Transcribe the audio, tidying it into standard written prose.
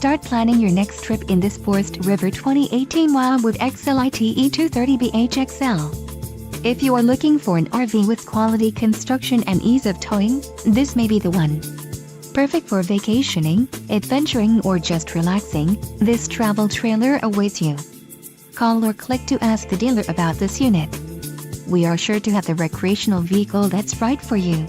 Start planning your next trip in this Forest River 2018 Wildwood Xlite 230Bhxl. If you are looking for an RV with quality construction and ease of towing, this may be the one. Perfect for vacationing, adventuring or just relaxing, this travel trailer awaits you. Call or click to ask the dealer about this unit. We are sure to have the recreational vehicle that's right for you.